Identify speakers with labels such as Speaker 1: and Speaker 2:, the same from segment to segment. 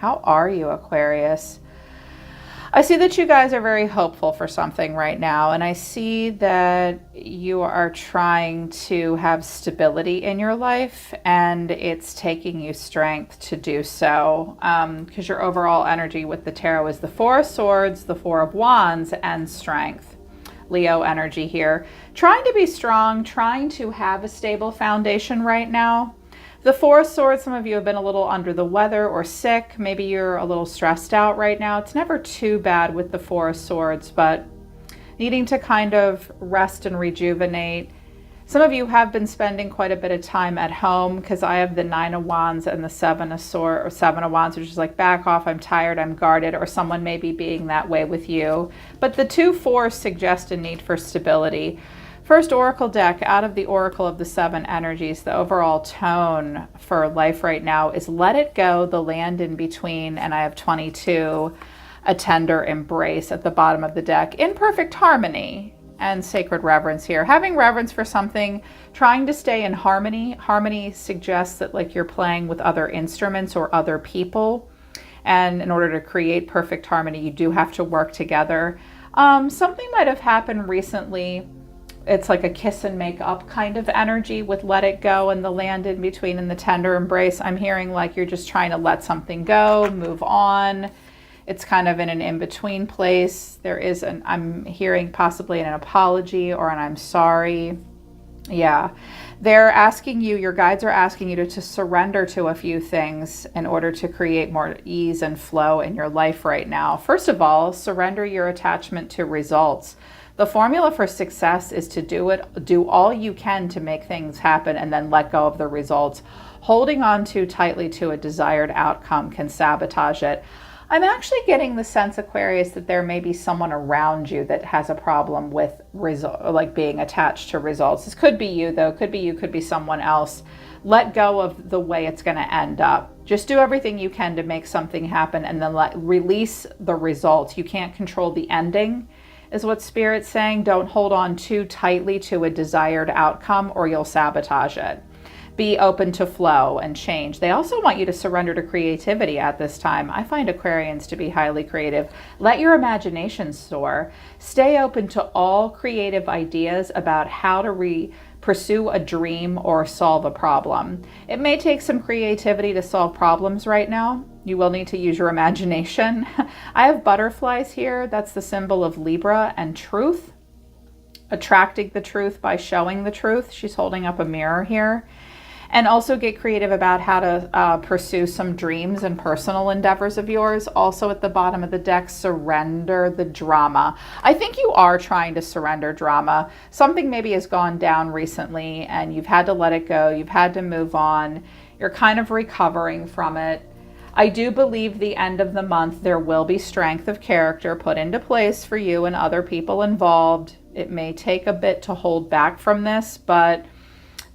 Speaker 1: How are you, Aquarius? I see that you guys are very hopeful for something right now, and I see that you are trying to have stability in your life, and it's taking you strength to do so, because your overall energy with the tarot is the Four of Swords, the Four of Wands, and strength. Leo energy here. Trying to be strong, trying to have a stable foundation right now. The Four of Swords, some of you have been a little under the weather or sick. Maybe you're a little stressed out right now. It's never too bad with the Four of Swords, but needing to kind of rest and rejuvenate. Some of you have been spending quite a bit of time at home, because I have the Nine of Wands and the Seven of Wands, which is like, back off, I'm tired, I'm guarded, or someone may be being that way with you. But the two fours suggest a need for stability. First oracle deck out of the Oracle of the Seven Energies, the overall tone for life right now is let it go, the land in between, and I have 22, a tender embrace at the bottom of the deck, in perfect harmony and sacred reverence here. Having reverence for something, trying to stay in harmony. Harmony suggests that like you're playing with other instruments or other people, and in order to create perfect harmony, you do have to work together. Something might have happened recently. It's like a kiss and make up kind of energy with let it go and the land in between and the tender embrace. I'm hearing like you're just trying to let something go, move on. It's kind of in an in-between place. There is I'm hearing possibly an apology or an I'm sorry. Yeah. They're asking you, your guides are asking you to surrender to a few things in order to create more ease and flow in your life right now. First of all, surrender your attachment to results. The formula for success is to do all you can to make things happen and then let go of the results. Holding on too tightly to a desired outcome can sabotage it. I'm actually getting the sense, Aquarius, that there may be someone around you that has a problem with like being attached to results. This could be you, though. Could be you, could be someone else. Let go of the way it's going to end up. Just do everything you can to make something happen and then release the results. You can't control the ending, is what Spirit's saying. Don't hold on too tightly to a desired outcome or you'll sabotage it. Be open to flow and change. They also want you to surrender to creativity at this time. I find Aquarians to be highly creative. Let your imagination soar. Stay open to all creative ideas about how to pursue a dream or solve a problem. It may take some creativity to solve problems right now. You will need to use your imagination. I have butterflies here. That's the symbol of Libra and truth. Attracting the truth by showing the truth. She's holding up a mirror here. And also get creative about how to pursue some dreams and personal endeavors of yours. Also at the bottom of the deck, surrender the drama. I think you are trying to surrender drama. Something maybe has gone down recently and you've had to let it go. You've had to move on. You're kind of recovering from it. I do believe the end of the month there will be strength of character put into place for you and other people involved. It may take a bit to hold back from this, but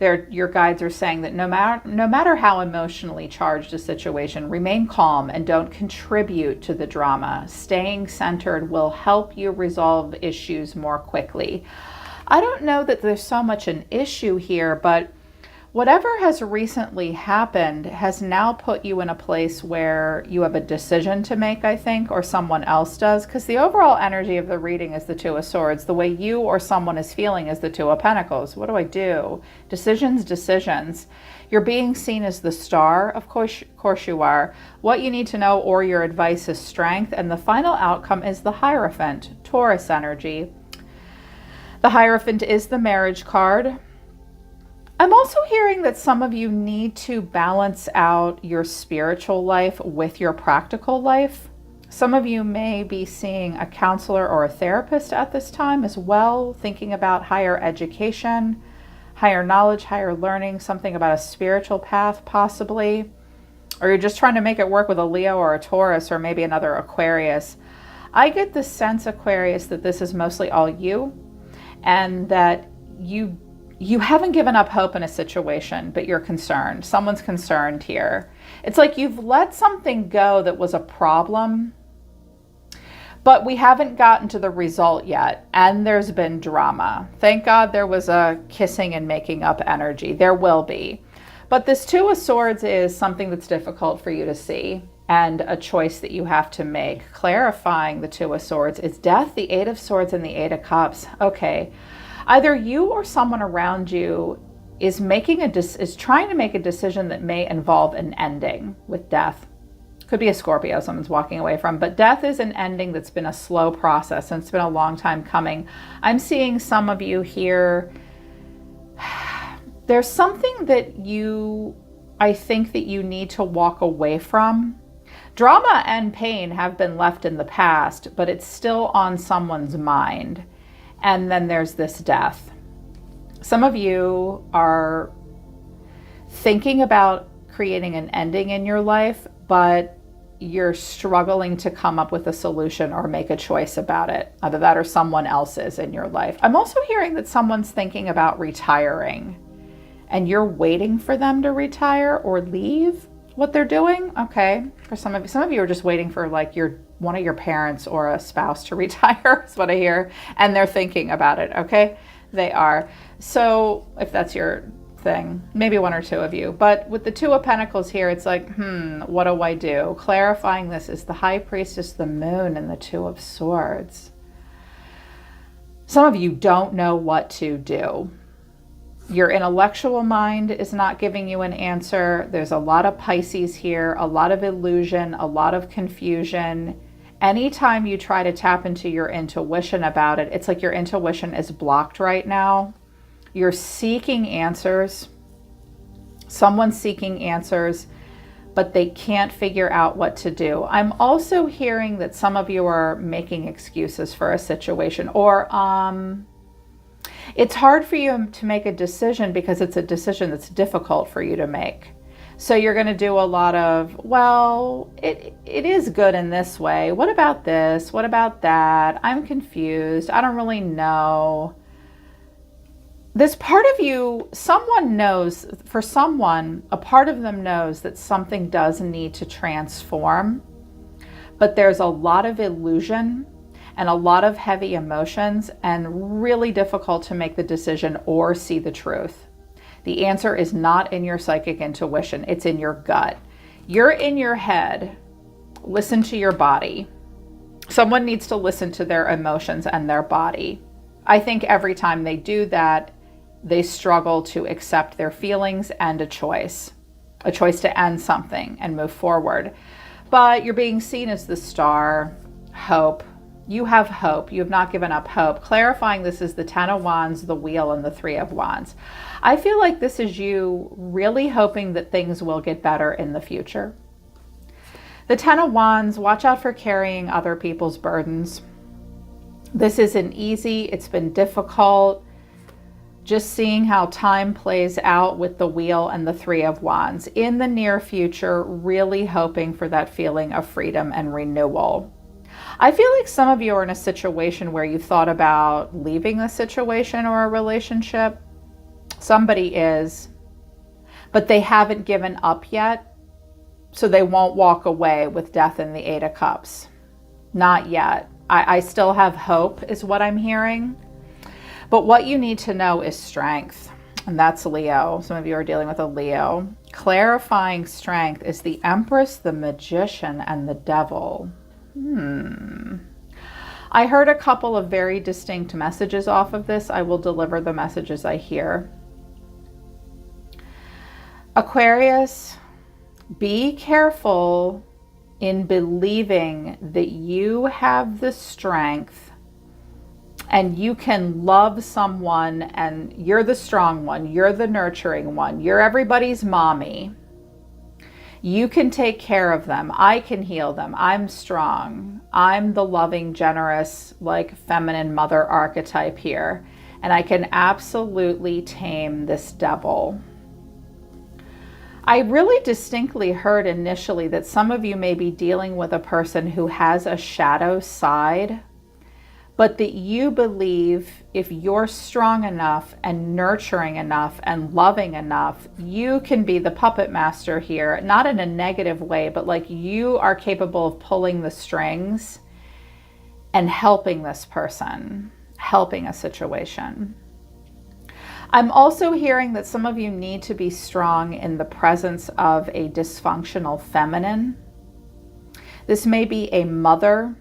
Speaker 1: your guides are saying that no matter how emotionally charged a situation, remain calm and don't contribute to the drama. Staying centered will help you resolve issues more quickly. I don't know that there's so much an issue here, but whatever has recently happened has now put you in a place where you have a decision to make, I think, or someone else does, because the overall energy of the reading is the Two of Swords. The way you or someone is feeling is the Two of Pentacles. What do I do? Decisions. You're being seen as the star. Of course you are. What you need to know or your advice is strength, and the final outcome is the Hierophant, Taurus energy. The Hierophant is the marriage card. I'm also hearing that some of you need to balance out your spiritual life with your practical life. Some of you may be seeing a counselor or a therapist at this time as well, thinking about higher education, higher knowledge, higher learning, something about a spiritual path possibly. Or you're just trying to make it work with a Leo or a Taurus or maybe another Aquarius. I get the sense, Aquarius, that this is mostly all you and that you haven't given up hope in a situation, but you're concerned. Someone's concerned here. It's like you've let something go that was a problem, but we haven't gotten to the result yet, and there's been drama. Thank God there was a kissing and making up energy. There will be. But this Two of Swords is something that's difficult for you to see. and a choice that you have to make. Clarifying the Two of Swords is death, the Eight of Swords, and the Eight of Cups. Okay. Either you or someone around you is trying to make a decision that may involve an ending with death. Could be a Scorpio someone's walking away from, but death is an ending that's been a slow process and it's been a long time coming. I'm seeing some of you here. There's something that I think that you need to walk away from. Drama and pain have been left in the past, but it's still on someone's mind. And then there's this death. Some of you are thinking about creating an ending in your life, but you're struggling to come up with a solution or make a choice about it. Either that or someone else is in your life. I'm also hearing that someone's thinking about retiring and you're waiting for them to retire or leave what they're doing. Okay. For some of you are just waiting for like one of your parents or a spouse to retire is what I hear. And they're thinking about it. Okay. They are. So if that's your thing, maybe one or two of you, but with the Two of Pentacles here, it's like, what do I do? Clarifying this is the High Priestess, the Moon, and the Two of Swords. Some of you don't know what to do. Your intellectual mind is not giving you an answer. There's a lot of Pisces here, a lot of illusion, a lot of confusion. Anytime you try to tap into your intuition about it, it's like your intuition is blocked right now. You're seeking answers. Someone's seeking answers, but they can't figure out what to do. I'm also hearing that some of you are making excuses for a situation, or it's hard for you to make a decision because it's a decision that's difficult for you to make. So you're going to do a lot of, well, it is good in this way. What about this? What about that? I'm confused. I don't really know. This part of you, someone knows, for someone, a part of them knows that something does need to transform, but there's a lot of illusion and a lot of heavy emotions and really difficult to make the decision or see the truth. The answer is not in your psychic intuition. It's in your gut. You're in your head. Listen to your body. Someone needs to listen to their emotions and their body. I think every time they do that, they struggle to accept their feelings and a choice to end something and move forward. But you're being seen as the star, hope. You have hope. You have not given up hope. Clarifying this is the Ten of Wands, the Wheel, and the Three of Wands. I feel like this is you really hoping that things will get better in the future. The Ten of Wands, watch out for carrying other people's burdens. This isn't easy. It's been difficult. Just seeing how time plays out with the Wheel and the Three of Wands. In the near future, really hoping for that feeling of freedom and renewal. I feel like some of you are in a situation where you thought about leaving a situation or a relationship. Somebody is, but they haven't given up yet, so they won't walk away with Death and the Eight of Cups. Not yet. I still have hope is what I'm hearing. But what you need to know is strength, and that's Leo. Some of you are dealing with a Leo. Clarifying strength is the Empress, the Magician, and the Devil. I heard a couple of very distinct messages off of this. I will deliver the messages I hear. Aquarius, be careful in believing that you have the strength and you can love someone and you're the strong one, you're the nurturing one, you're everybody's mommy. You can take care of them. I can heal them. I'm strong. I'm the loving, generous, like feminine mother archetype here. And I can absolutely tame this devil. I really distinctly heard initially that some of you may be dealing with a person who has a shadow side, but that you believe if you're strong enough and nurturing enough and loving enough, you can be the puppet master here, not in a negative way, but like you are capable of pulling the strings and helping this person, helping a situation. I'm also hearing that some of you need to be strong in the presence of a dysfunctional feminine. This may be a mother.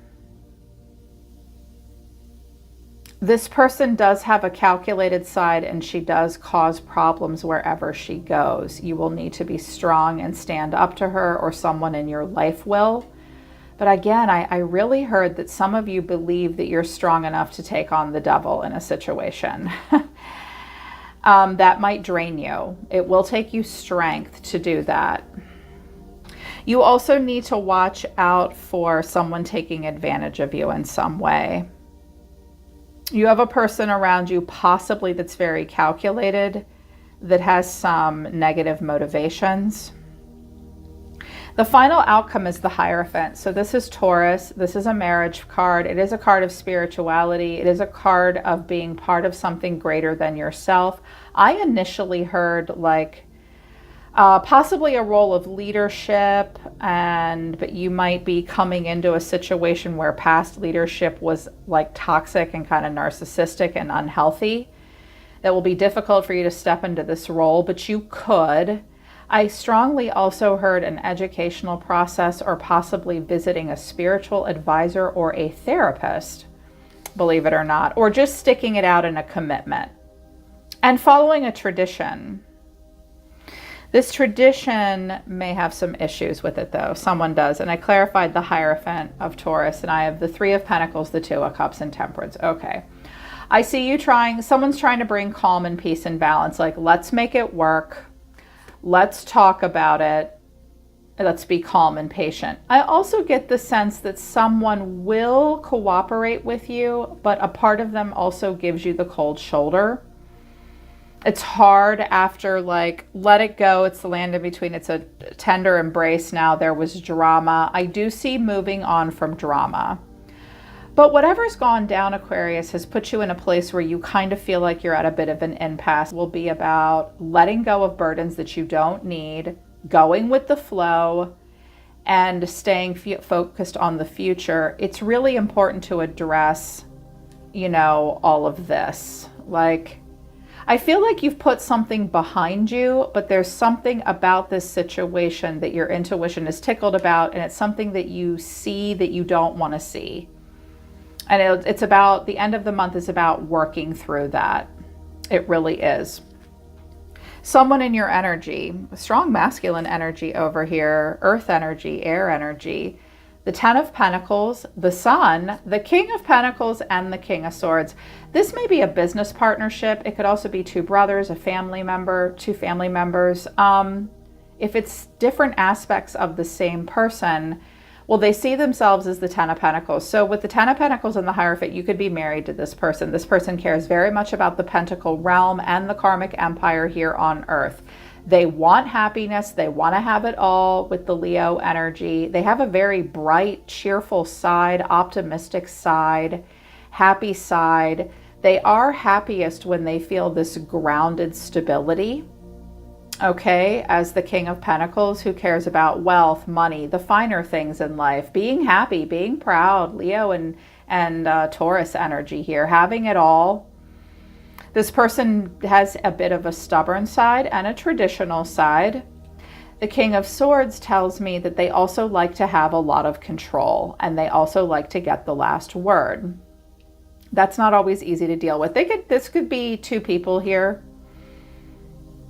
Speaker 1: This person does have a calculated side, and she does cause problems wherever she goes. You will need to be strong and stand up to her, or someone in your life will. But again, I really heard that some of you believe that you're strong enough to take on the devil in a situation. That might drain you. It will take you strength to do that. You also need to watch out for someone taking advantage of you in some way. You have a person around you possibly that's very calculated, that has some negative motivations. The final outcome is the Hierophant. So this is Taurus. This is a marriage card. It is a card of spirituality. It is a card of being part of something greater than yourself. I initially heard like possibly a role of leadership, but you might be coming into a situation where past leadership was like toxic and kind of narcissistic and unhealthy. That will be difficult for you to step into this role, but you could. I strongly also heard an educational process, or possibly visiting a spiritual advisor or a therapist, believe it or not, or just sticking it out in a commitment and following a tradition. This tradition may have some issues with it though. Someone does. And I clarified the Hierophant of Taurus, and I have the Three of Pentacles, the Two of Cups, and Temperance. Okay. I see you someone's trying to bring calm and peace and balance. Like, let's make it work. Let's talk about it. Let's be calm and patient. I also get the sense that someone will cooperate with you, but a part of them also gives you the cold shoulder. It's hard after, like, let it go. It's the land in between. It's a tender embrace now. There was drama. I do see moving on from drama. But whatever's gone down, Aquarius, has put you in a place where you kind of feel like you're at a bit of an impasse. It will be about letting go of burdens that you don't need, going with the flow, and staying focused on the future. It's really important to address, all of this. Like, I feel like you've put something behind you, but there's something about this situation that your intuition is tickled about, and it's something that you see that you don't want to see. And it's about, the end of the month is about working through that. It really is. Someone in your energy, strong masculine energy over here, earth energy, air energy, the Ten of Pentacles, the Sun, the King of Pentacles, and the King of Swords. This may be a business partnership. It could also be two brothers, a family member, two family members. If it's different aspects of the same person, well, they see themselves as the Ten of Pentacles. So with the Ten of Pentacles and the Hierophant, you could be married to this person. This person cares very much about the Pentacle realm and the karmic empire here on Earth. They want happiness. They want to have it all with the Leo energy. They have a very bright, cheerful side, optimistic side, happy side. They are happiest when they feel this grounded stability. Okay, as the King of Pentacles, who cares about wealth, money, the finer things in life, being happy, being proud, Leo and Taurus energy here, having it all. This person has a bit of a stubborn side and a traditional side. The King of Swords tells me that they also like to have a lot of control, and they also like to get the last word. That's not always easy to deal with. This could be two people here.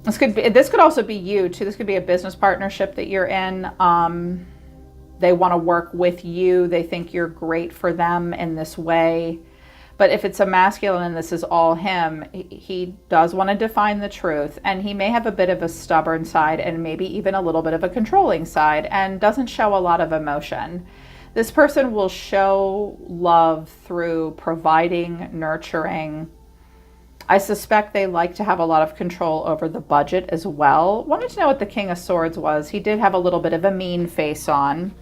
Speaker 1: This could also be you too. This could be a business partnership that you're in. They want to work with you. They think you're great for them in this way. But if it's a masculine and this is all him, he does want to define the truth, and he may have a bit of a stubborn side and maybe even a little bit of a controlling side, and doesn't show a lot of emotion. This person will show love through providing, nurturing. I suspect they like to have a lot of control over the budget as well. Wanted to know what the King of Swords was. He did have a little bit of a mean face on.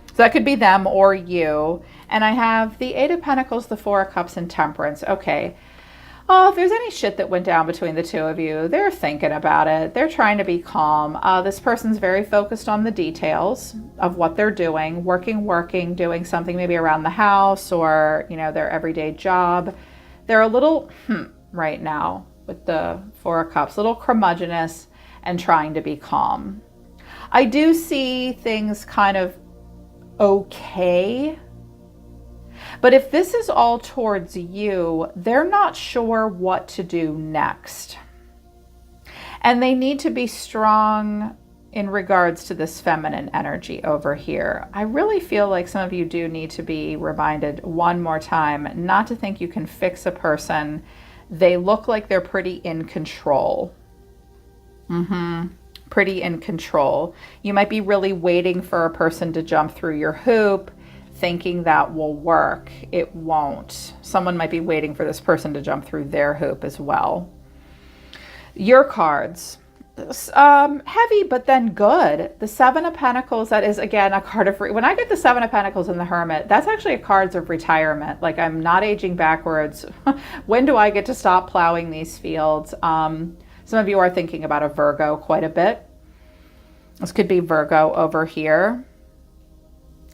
Speaker 1: So that could be them or you. And I have the Eight of Pentacles, the Four of Cups, and Temperance. Okay. Oh, if there's any shit that went down between the two of you, they're thinking about it. They're trying to be calm. This person's very focused on the details of what they're doing, working, doing something maybe around the house or, their everyday job. They're a little, right now with the Four of Cups, a little curmudgeonous and trying to be calm. I do see things kind of okay. But if this is all towards you, they're not sure what to do next. And they need to be strong in regards to this feminine energy over here. I really feel like some of you do need to be reminded one more time not to think you can fix a person. They look like they're pretty in control. Pretty in control. You might be really waiting for a person to jump through your hoop, thinking that will work. It won't. Someone might be waiting for this person to jump through their hoop as well. Your cards, heavy, but then good. The Seven of Pentacles, that is, again, a card of, when I get the Seven of Pentacles and the Hermit, that's actually a card of retirement. Like, I'm not aging backwards. When do I get to stop plowing these fields? Some of you are thinking about a Virgo quite a bit. This could be Virgo over here.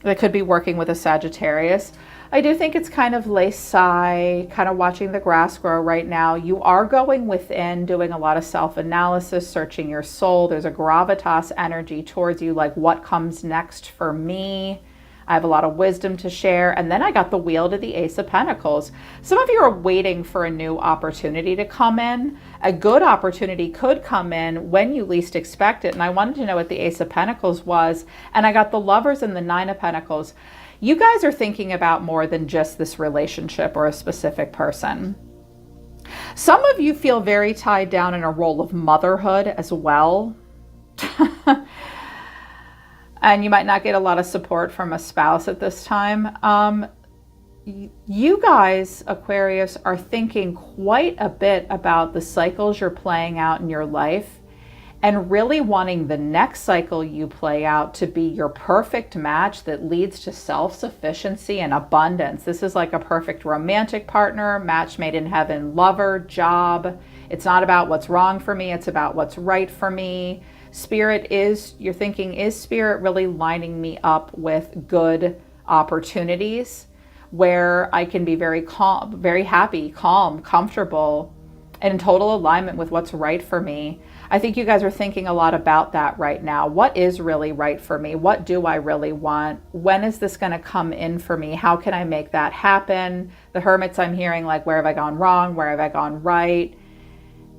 Speaker 1: They could be working with a Sagittarius. I do think it's kind of laissez, kind of watching the grass grow right now. You are going within, doing a lot of self-analysis, searching your soul. There's a gravitas energy towards you, like what comes next for me. I have a lot of wisdom to share. And then I got the Wheel to the Ace of Pentacles. Some of you are waiting for a new opportunity to come in. A good opportunity could come in when you least expect it. And I wanted to know what the Ace of Pentacles was. And I got the Lovers and the Nine of Pentacles. You guys are thinking about more than just this relationship or a specific person. Some of you feel very tied down in a role of motherhood as well. And you might not get a lot of support from a spouse at this time. You guys, Aquarius, are thinking quite a bit about the cycles you're playing out in your life and really wanting the next cycle you play out to be your perfect match that leads to self-sufficiency and abundance. This is like a perfect romantic partner, match made in heaven, lover, job. It's not about what's wrong for me. It's about what's right for me. Spirit is, you're thinking, is Spirit really lining me up with good opportunities where I can be very calm, very happy, calm, comfortable, and in total alignment with what's right for me? I think you guys are thinking a lot about that right now. What is really right for me? What do I really want? When is this going to come in for me? How can I make that happen? The Hermits, I'm hearing like, where have I gone wrong? Where have I gone right?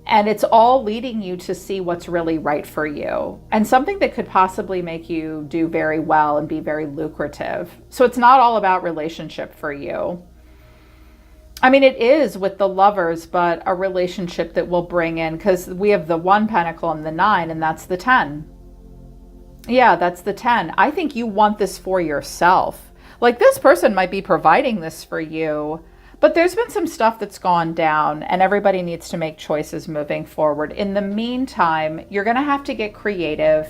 Speaker 1: And it's all leading you to see what's really right for you and something that could possibly make you do very well and be very lucrative. So it's not all about relationship for you. I mean, it is with the Lovers, but a relationship that will bring in, because we have the 1 Pentacle and the 9, and that's the 10. Yeah, that's the 10. I think you want this for yourself. Like, this person might be providing this for you, but there's been some stuff that's gone down and everybody needs to make choices moving forward. In the meantime, you're going to have to get creative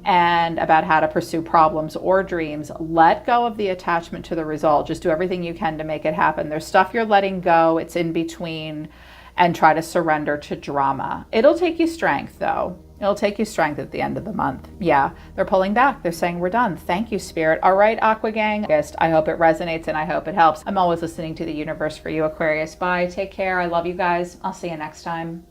Speaker 1: and about how to pursue problems or dreams. Let go of the attachment to the result. Just do everything you can to make it happen. There's stuff you're letting go. It's in between, and try to surrender to drama. It'll take you strength though. It'll take you strength at the end of the month. Yeah, they're pulling back. They're saying we're done. Thank you, Spirit. All right, Aqua Gang. I hope it resonates and I hope it helps. I'm always listening to the universe for you, Aquarius. Bye. Take care. I love you guys. I'll see you next time.